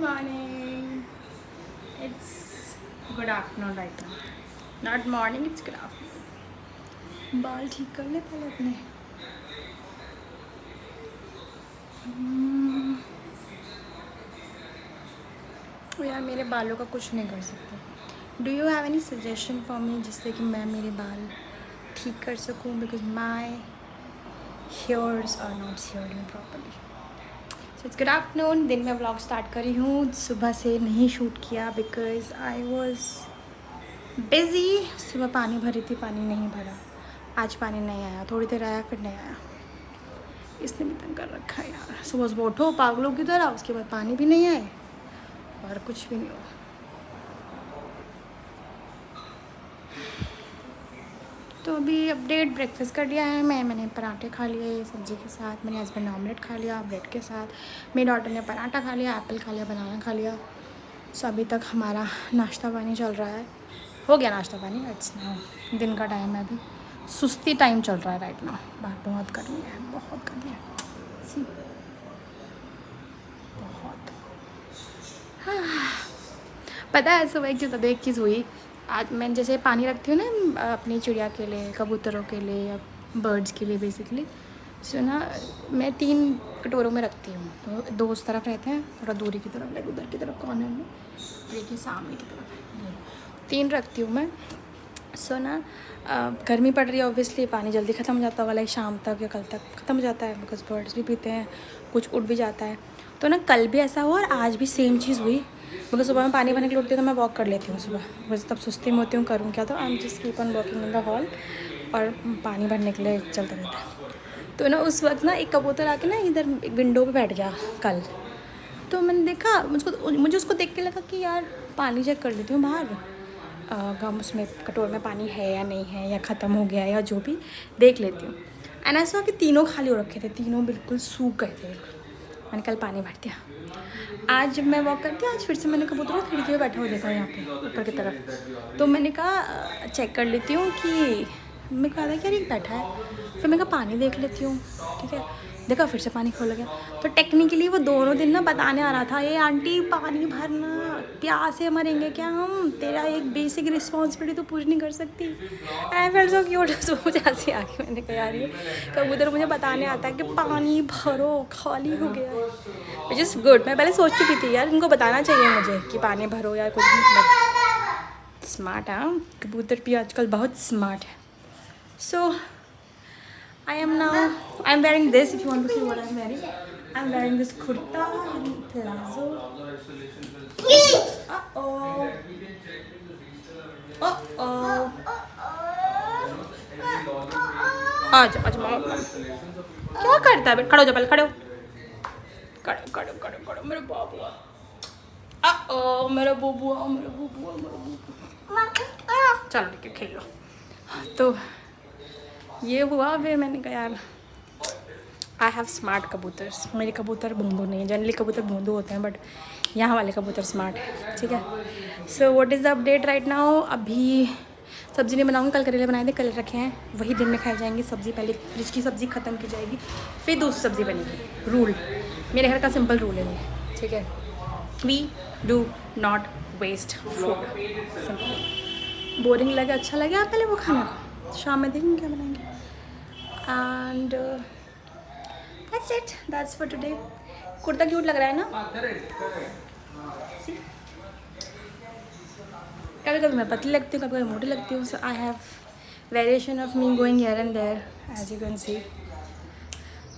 morning. It's good afternoon right now. Not morning, it's good afternoon. बाल ठीक कर ले पहले अपने. ओ यार मेरे बालों का कुछ नहीं कर सकते. Do you have any suggestion for me जिससे कि मैं मेरे बाल ठीक कर सकूँ because my hairs are not hairing properly. So it's good afternoon. दिन में व्लॉग स्टार्ट करी हूँ. सुबह से नहीं शूट किया बिकॉज आई वॉज बिजी. सुबह पानी भरी थी, पानी नहीं भरा. आज पानी नहीं आया, थोड़ी देर आया फिर नहीं आया. इसने भी तंग कर रखा है यार. सुबह सुबह उठो पागलों की तरह, उसके बाद पानी भी नहीं आए और कुछ भी नहीं हुआ. तो अभी अपडेट, ब्रेकफास्ट कर लिया है. मैंने पराठे खा लिए सब्ज़ी के साथ. मेरे हस्बैंड ने ऑमलेट खा लिया ब्रेड के साथ. मेरी डॉटर ने पराठा खा लिया, एप्पल खा लिया, बनाना खा लिया. सो अभी तक हमारा नाश्ता पानी चल रहा है. हो गया नाश्ता पानी. इट्स नाउ दिन का टाइम है. अभी सुस्ती टाइम चल रहा है राइट नाउ. बाहर बहुत गर्मी है, बहुत गर्मी है. सी बहुत. हाँ. पता है सुबह एक चीज़ हुई. आज मैं जैसे पानी रखती हूँ ना अपनी चिड़िया के लिए, कबूतरों के लिए या बर्ड्स के लिए बेसिकली. सो ना मैं 3 कटोरों में रखती हूँ. तो 2 उस तरफ रहते हैं, थोड़ा दूरी की तरफ, लाइक उधर की तरफ कॉर्नर में, एक ही सामने की तरफ है. 3 रखती हूँ मैं. सो ना गर्मी पड़ रही है ऑब्वियसली, पानी जल्दी ख़त्म हो जाता होगा, लाइक शाम तक या कल तक ख़त्म हो जाता है बिकॉज बर्ड्स भी पीते हैं, कुछ उड़ भी जाता है. तो ना कल भी ऐसा हुआ और आज भी सेम चीज़ हुई. बिकॉज सुबह में पानी भरने के लिए उठती हूँ तो मैं वॉक कर लेती हूँ सुबह. बिकॉज तब सुस्ती में होती हूँ, करूँ क्या. तो I am just keep on walking in the hall और पानी भरने के लिए चलता रहता है. तो ना उस वक्त ना एक कबूतर आके ना इधर विंडो पे बैठ गया कल. तो मैंने देखा, मुझे उसको देख के लगा कि यार पानी चेक कर लेती हूँ बाहर, गम उसमें कटोर में पानी है या नहीं है, या ख़त्म हो गया या जो भी देख लेती हूँ. एंड ऐसा कि तीनों खाली हो रखे थे, तीनों बिल्कुल सूख गए थे बिल्कुल. मैंने कल पानी भर दिया. आज जब मैं वॉक करती हूँ, आज फिर से मैंने कबूतर खिड़की पे बैठा हुआ देखा यहाँ पे ऊपर की तरफ. तो मैंने कहा चेक कर लेती हूँ कि मैं कहा था कि यार ये बैठा है. फिर मैं कहा पानी देख लेती हूँ. ठीक है, देखा फिर से पानी खोल गया. तो टेक्निकली वो दोनों दिन ना बताने आ रहा था, ये आंटी पानी भरना, प्यास से मरेंगे क्या हम, तेरा एक बेसिक रिस्पॉन्सिबिलिटी तो पूरी नहीं कर सकती. I felt so cute. सो मुझे हंसी आ गई. मैंने कहा यार ये कबूतर मुझे बताने आता है कि पानी भरो, खाली हो गया है. Which is good. मैं पहले सोचती भी थी यार इनको बताना चाहिए मुझे कि पानी भरो या कुछ भी. स्मार्ट है कबूतर भी आजकल, बहुत स्मार्ट है. सो I am wearing this. If you want to see what I'm wearing, I'm wearing this kurta and palazzo. Uh-oh. Uh-oh. आजा आजा मामा. क्या करता है? खड़ो जा पहले, खड़ो खड़ो खड़ो खड़ो खड़ो. मेरा बाबू. मेरा बूबुआ, मेरा बूबुआ, मेरा बूबुआ. चलो ठीक है, खेल लो. तो ये हुआ. फिर मैंने कहा यार आई हैव स्मार्ट कबूतर्स. मेरे कबूतर भोंदू नहीं है. जनरली कबूतर भोंदू होते हैं बट यहाँ वाले कबूतर स्मार्ट है. ठीक है. So what is the update right now. अभी सब्ज़ी नहीं बनाऊँगी. कल करेले बनाए थे, कल रखे हैं, वही दिन में खाई जाएंगी. सब्ज़ी पहले फ्रिज की सब्ज़ी ख़त्म की जाएगी, फिर दूसरी सब्ज़ी बनेगी. रूल, मेरे घर का सिंपल रूल है ये. ठीक है. We do not waste food. Simple. Boring लगे, अच्छा लगे, आप पहले वो खाना खाओ, शाम में देखेंगे क्या बनाएंगे. And that's it. That's for today. Kurta cute लग रहा है ना. कभी कभी मैं पतली लगती हूँ, कभी कभी मोटी लगती हूँ. So I have variation of me going here and there as you can see.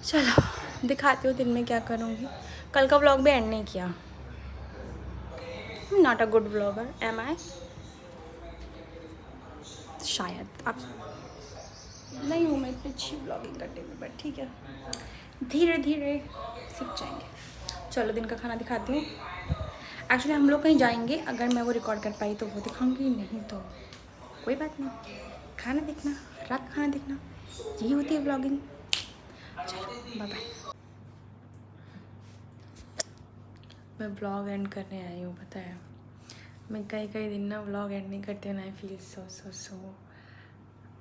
चलो दिखाती हूँ दिन में क्या करूँगी. कल का व्लॉग भी एंड नहीं किया. Not a good vlogger am I. शायद अब नहीं हूँ मैं इतनी अच्छी व्लॉगिंग करने में, बट ठीक है, धीरे धीरे सीख जाएंगे. चलो दिन का खाना दिखाती हूँ. एक्चुअली हम लोग कहीं जाएंगे, अगर मैं वो रिकॉर्ड कर पाई तो वो दिखाऊंगी, नहीं तो कोई बात नहीं. खाना देखना, रात का खाना देखना, यही होती है व्लॉगिंग. चलो बाय बाय. मैं व्लॉग एंड करने आई हूँ. पता है मैं कई दिन ना व्लॉग एंड नहीं करती हूँ. I feel so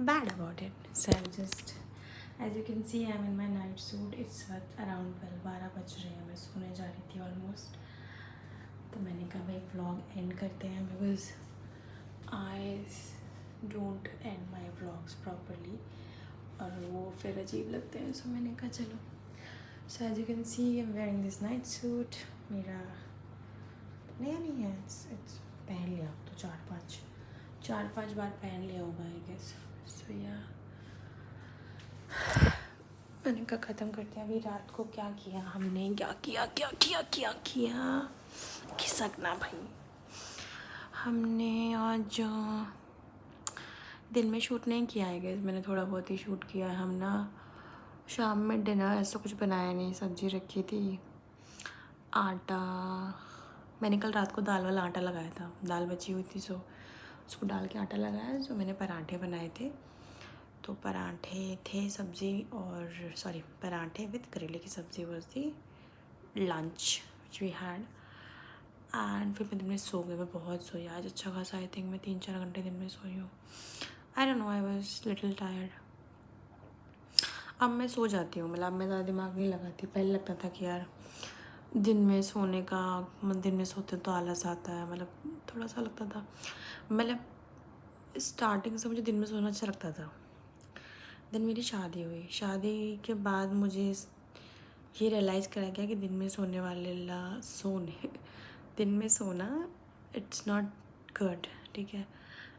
bad about it. So I'm just, as you can see, I'm in my night suit. It's around 12 बज रहे हैं. मैं सोने जा रही थी ऑलमोस्ट. मैंने कहा भाई व्लॉग एंड करते हैं, because I don't and my vlogs properly और वो फिर अजीब लगते हैं. सो मैंने कहा चलो. So as you can see I am wearing this night suit. मेरा नया नहीं है, इट्स पहन लिया तो चार पाँच बार पहन लिया होगा आई गेस. सो या मैंने कहा ख़त्म करते हैं. अभी रात को क्या किया हमने, क्या किया खिसकना भाई. हमने आज दिन में शूट नहीं किया है गैस, मैंने थोड़ा बहुत ही शूट किया है. हम ना शाम में डिनर ऐसा कुछ बनाया नहीं, सब्ज़ी रखी थी, आटा. मैंने कल रात को दाल वाला आटा लगाया था, दाल बची हुई थी, सो उसको डाल के आटा लगाया. सो मैंने पराठे बनाए थे, तो पराठे थे सब्ज़ी और पराठे विद करेले की सब्ज़ी was the lunch which we had. And फिर मैं दिन में सो गई, मैं बहुत सोई आज अच्छा खासा. आई थिंक मैं 3-4 घंटे दिन में सोई हूँ. आई don't no, I was little tired. अब मैं सो जाती हूँ, मतलब अब मैं ज़्यादा दिमाग नहीं लगाती. पहले लगता था कि यार दिन में सोने का, दिन में सोते तो आलस आता है, मतलब थोड़ा सा लगता था. मतलब स्टार्टिंग से मुझे दिन में सोना अच्छा लगता था. दिन मेरी शादी हुई, शादी के बाद मुझे ये रियलाइज़ करा गया कि दिन में सोने वाले दिन में सोना इट्स नॉट गुड. ठीक है.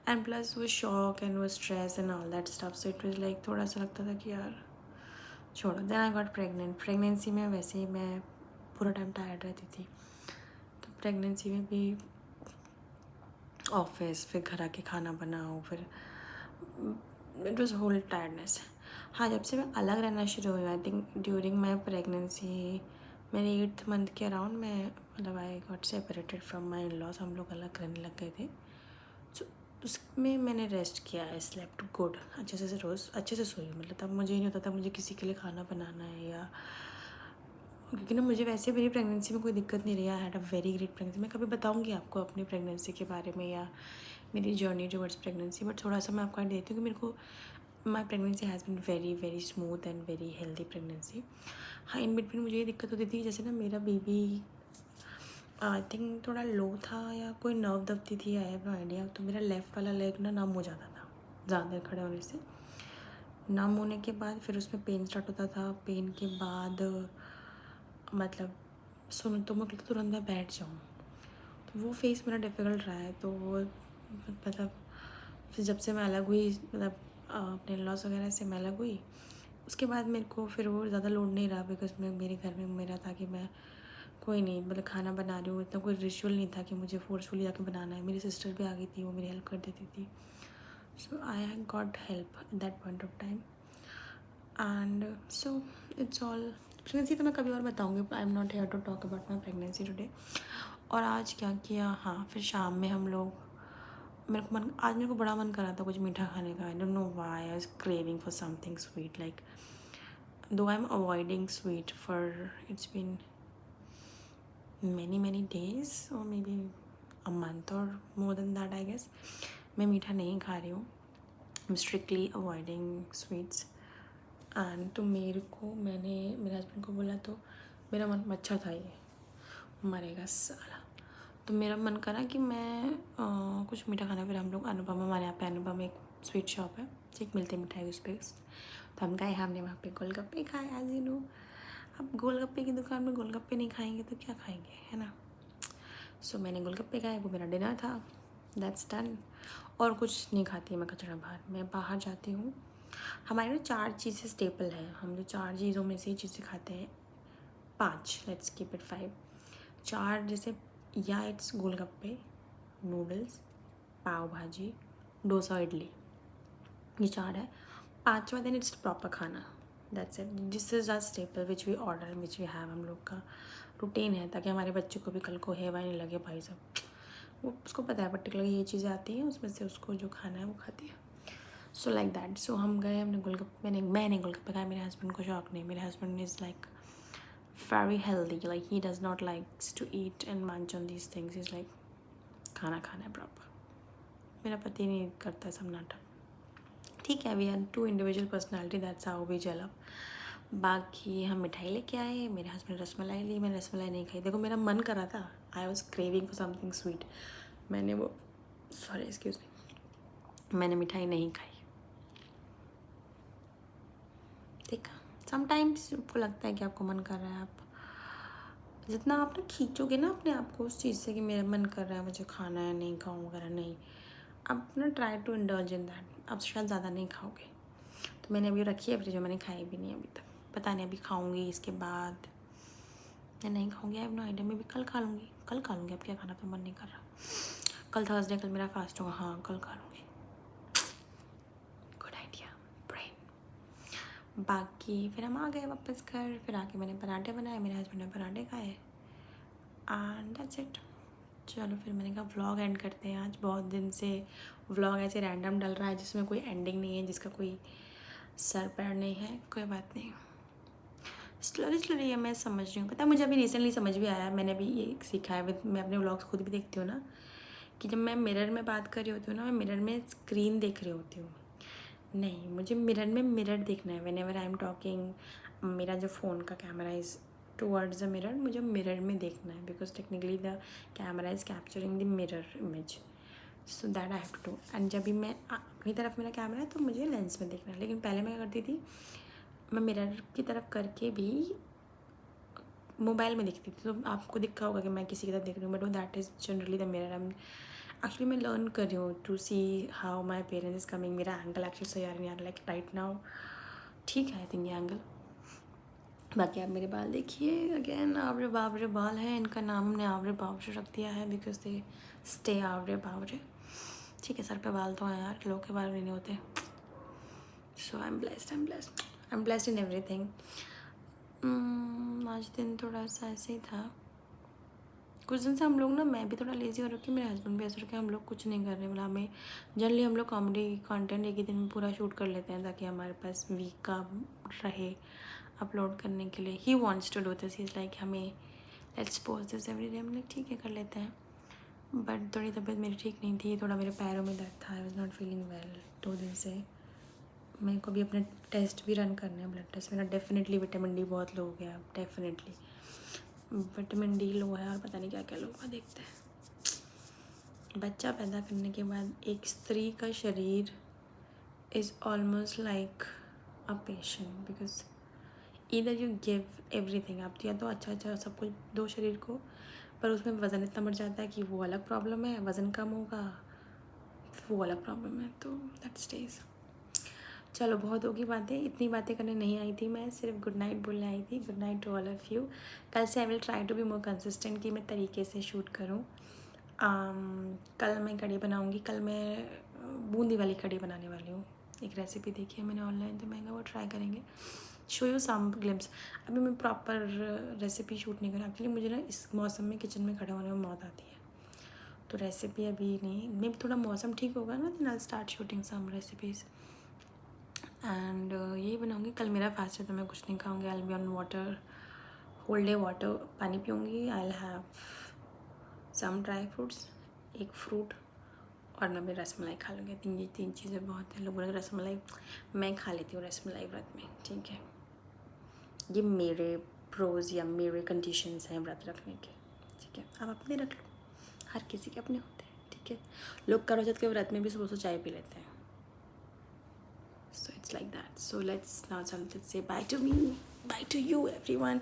एंड प्लस वो शॉक एंड वो stress and all that stuff. So it was like थोड़ा सा लगता था कि यार छोड़ो. Then I got pregnant. Pregnancy में वैसे ही मैं पूरा टाइम टायर्ड रहती थी, तो प्रेगनेंसी में भी ऑफिस, फिर घर आके खाना बनाओ, फिर इट वॉज होल टायर्डनेस. हाँ, जब से मैं अलग रहना शुरू हुई, I think during my pregnancy, मेरे 8th मंथ के अराउंड मैं मतलब I got separated from my in laws. हम लोग अलग रहने लग गए थे. सो उसमें मैंने रेस्ट किया. आई स्लेप्ट गुड, अच्छे से रोज़ अच्छे से सोई. मतलब तब मुझे नहीं होता था मुझे किसी के लिए खाना बनाना है, या क्योंकि ना मुझे वैसे मेरी प्रेगनेंसी में कोई दिक्कत नहीं रही. I had a very great pregnancy. मैं कभी बताऊंगी आपको अपनी प्रेगनेंसी के बारे में या मेरी जर्नी टुवर्ड्स प्रेगनेंसी. बट थोड़ा सा मैं आपको देती हूँ कि मेरे को my pregnancy has been very very smooth and very healthy pregnancy. हाँ, इन बिटवीन मुझे ये दिक्कत होती थी, जैसे ना मेरा बेबी आई थिंक थोड़ा लो था या कोई नर्व दबती थी, आई हैव नो आइडिया. तो मेरा लेफ़्ट वाला लेग ना नम हो जाता था ज़्यादा देर खड़े होने से. नम होने के बाद फिर उसमें पेन स्टार्ट होता था. पेन के बाद मतलब सुन तो मैं तुरंत मैं बैठ जाऊँ, तो वो फेस मेरा डिफ़िकल्ट रहा है. तो वो मतलब फिर जब से मैं अलग हुई, मतलब अपने लॉस वगैरह से मैं अलग हुई, उसके बाद मेरे को फिर वो ज़्यादा लोड नहीं रहा. बिकॉज मैं मेरे घर में मेरा था कि मैं कोई नहीं, मतलब खाना बना रही हूँ, इतना कोई रिचुअल नहीं था कि मुझे फोर्सफुली जाके बनाना है. मेरी सिस्टर भी आ गई थी, वो मेरी हेल्प कर देती थी. So I got help at that point of time. And so it's all. Pregnancy तो मैं कभी और बताऊँगी. I am not here to talk about my pregnancy today. और आज क्या किया, हाँ, फिर शाम में हम लोग, मेरे को बड़ा मन कर रहा था कुछ मीठा खाने का. I don't know why I was craving for something sweet. Like though I am avoiding sweet for it's been many days or maybe a month or more than that I guess. मैं मीठा नहीं खा रही हूँ. I'm strictly avoiding sweets. And तो मेरे मेरे husband को बोला, तो मेरा मन मच्छर था ये मरेगा साला. तो मेरा मन करा कि मैं कुछ मीठा खाना. फिर हम लोग अनुपमा, हमारे यहाँ पे अनुपमा एक स्वीट शॉप है, ठीक मिलते मिठाई उस पर. तो हम गए, हमने वहाँ पे गोलगप्पे खाए. एज यू नो, अब गोलगप्पे की दुकान में गोलगप्पे नहीं खाएंगे तो क्या खाएंगे, है ना. सो मैंने गोलगप्पे खाए, वो मेरा डिनर था. That's done. और कुछ नहीं खाती मैं कचड़ा बाहर. मैं बाहर जाती हूँ, हमारे ना 4 चीज़ें स्टेपल है. हम जो 4 चीज़ों में से ही चीज़ें खाते हैं, 5, लेट्स कीप इट 5. 4 जैसे, या इट्स गोलगप्पे, नूडल्स, पाव भाजी, डोसा, इडली. ये 4 है. 5वां दिन इट्स प्रॉपर खाना. That's it. This is a staple which we order, which we have. हम लोग का रूटीन है, ताकि हमारे बच्चे को भी कल को हेवा नहीं लगे. भाई साहब, वो उसको पता है पर्टिकुलर ये चीज़ें आती हैं, उसमें से उसको जो खाना है वो खाती है. So like that. सो हम गए, हमने गोलगप्पे, मैंने गोलगप्पे खाए. मेरे हस्बैंड को शौक नहीं. मेरे husband is like very healthy, like he does not likes to eat and munch on these things. He's like खाना खाना है प्रॉपर. मेरा पति नहीं करता है सब नाटक. ठीक है, we are 2 individual personality, that's how we gel up. बाकी हम मिठाई लेके आए. मेरे हस्बैंड रसमलाई ली, मैंने रसमलाई नहीं खाई. देखो मेरा मन कर रहा था, I was craving for something sweet, मैंने वो सॉरी एक्सक्यूज मी, मैंने मिठाई नहीं खाई। देखा, समटाइम्स आपको लगता है कि आपको मन कर रहा है, आप जितना आप ना खींचोगे ना अपने आप को उस चीज़ से कि मेरा मन कर रहा है मुझे खाना है, नहीं खाऊँ वगैरह, नहीं, आप ना try to indulge in that, आप शायद ज़्यादा नहीं खाओगे। तो मैंने अभी रखी है फ्रिज में, मैंने खाई भी नहीं अभी तक, पता नहीं अभी खाऊंगी इसके बाद या नहीं खाऊंगी, आई हैव नो आइडिया, मैं भी कल खा लूँगी, कल खा लूँगी, अब क्या खाना तो मन नहीं कर रहा, कल थर्सडे, कल मेरा फास्ट होगा, हाँ कल खा लूँगी, गुड आइडिया ब्रेन। बाकी फिर हम आ गए वापस घर, फिर आके मैंने पराठे बनाए, मेरे हस्बैंड ने पराठे खाए एंड दैट्स इट। चलो फिर मैंने कहा व्लॉग एंड करते हैं, आज बहुत दिन से व्लॉग ऐसे रैंडम डल रहा है जिसमें कोई एंडिंग नहीं है, जिसका कोई सर पैर नहीं है, कोई बात नहीं, स्लोली ये मैं समझ रही हूँ। पता है मुझे अभी रिसेंटली समझ भी आया है, मैंने अभी ये सीखा है, मैं अपने व्लॉग्स खुद भी देखती हूँ ना, कि जब मैं मिरर में बात कर रही होती हूँ ना, मैं मिरर में स्क्रीन देख रही होती हूँ, नहीं, मुझे मिरर में मिरर देखना है। व्हेनेवर आई एम टॉकिंग, मेरा जो फ़ोन का camera is towards the mirror, मुझे मिरर में देखना है, because technically the camera is capturing the mirror image, so that I have to do. And जब भी मैं अपनी तरफ मेरा कैमरा है तो मुझे लेंस में देखना है, लेकिन पहले मैं क्या करती थी, मैं मिरर की तरफ करके भी मोबाइल में देखती थी, तो आपको दिखा होगा कि मैं किसी की तरफ देख रही हूँ, but that is generally the mirror. I actually मैं लर्न कर रही हूँ to see how my parents is coming, मेरा एंगल एक्चुअली सही आ रही है, लाइक राइट नाउ ठीक है आई थिंक ये एंगल। बाकी आप मेरे बाल देखिए, अगेन आवरे बावरे बाल हैं, इनका नाम हमने आवरे बावरे रख दिया है बिकॉज दे स्टे आवरे बावरे। ठीक है, सर पे बाल तो हैं यार, लोगों के बाल भी नहीं होते, so I am blessed in everything. आज दिन थोड़ा सा ऐसे ही था, कुछ दिन से हम लोग ना, मैं भी थोड़ा लेज़ी हो रखी, मेरे हस्बैंड भी ऐसे रखे, हम लोग कुछ नहीं कर रहे, मतलब हमें जनरली हम लोग कॉमेडी कंटेंट एक ही दिन में पूरा शूट कर लेते हैं ताकि हमारे पास वीक का रहे अपलोड करने के लिए। He wants to do this, is like हमें let's post this every day, हम लाइक ठीक है कर लेते हैं, बट थोड़ी तबीयत मेरी ठीक नहीं थी, थोड़ा मेरे पैरों में दर्द था, I was not feeling well 2 दिन से। मेरे को भी अपने टेस्ट भी रन करने हैं, ब्लड टेस्ट, मेरा डेफिनेटली विटामिन डी बहुत लो हो गया, डेफिनेटली विटामिन डी लो है और पता नहीं क्या क्या लो हुआ, देखते हैं। बच्चा पैदा करने के बाद एक स्त्री का शरीर is almost like a patient, because either you give everything, आप या तो अच्छा सब कुछ दो शरीर को, पर उसमें वज़न इतना बढ़ जाता है कि वो अलग प्रॉब्लम है, वज़न कम होगा वो अलग प्रॉब्लम है, तो दैट स्टेज। चलो बहुत होगी बातें, इतनी बातें करने नहीं आई थी, मैं सिर्फ गुड नाइट बोलने आई थी। Good night to all of you. कल से I will try to be more consistent कि मैं तरीके से शूट करूँ। कल मैं कढ़ी बनाऊँगी, कल मैं बूंदी वाली कढ़ी बनाने वाली हूँ, एक रेसिपी देखी है मैंने ऑनलाइन, तो मैं वो ट्राई करेंगे, शो यू सम ग्लिम्स। अभी मैं प्रॉपर रेसिपी शूट नहीं करूँ, एक्चुअली मुझे ना इस मौसम में किचन में खड़े होने में मौत आती है, तो रेसिपी अभी नहीं, मे थोड़ा मौसम ठीक होगा ना, then I will start shooting some recipes and यही बनाऊँगी। कल मेरा फास्ट है तो मैं कुछ नहीं खाऊँगी, I will be on water, whole day water, पानी पीऊँगी, I will have some dry fruits, एक फ्रूट, और मैं भी रसमलाई खा लूँगी। ये तीन चीज़ें बहुत हैं, लोगों ने रसमलाई, मैं खा लेती हूँ रसमलाई व्रत में, ठीक है, ये मेरे प्रोज या मेरे कंडीशंस हैं व्रत रखने के, ठीक है, आप अपने रख लो, हर किसी के अपने होते हैं, ठीक है। लोग करवा चौथ के व्रत में भी सुबह चाय पी लेते हैं, so it's like that, so let's say bye to me, bye to you everyone,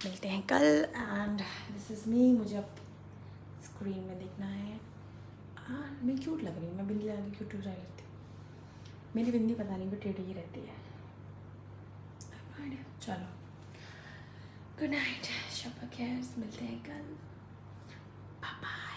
मिलते हैं कल। एंड दिस इज़ मी, मुझे अब स्क्रीन में देखना है। मैं क्यूट लग रही हूँ, मैं बिंदी लगा के क्यूट ट्राई करती हूँ, मेरी बिंदी पता नहीं भी टेढ़ी ही रहती है। चलो गुड नाइट, शब्बा खैर, मिलते हैं कल, बाय बाय।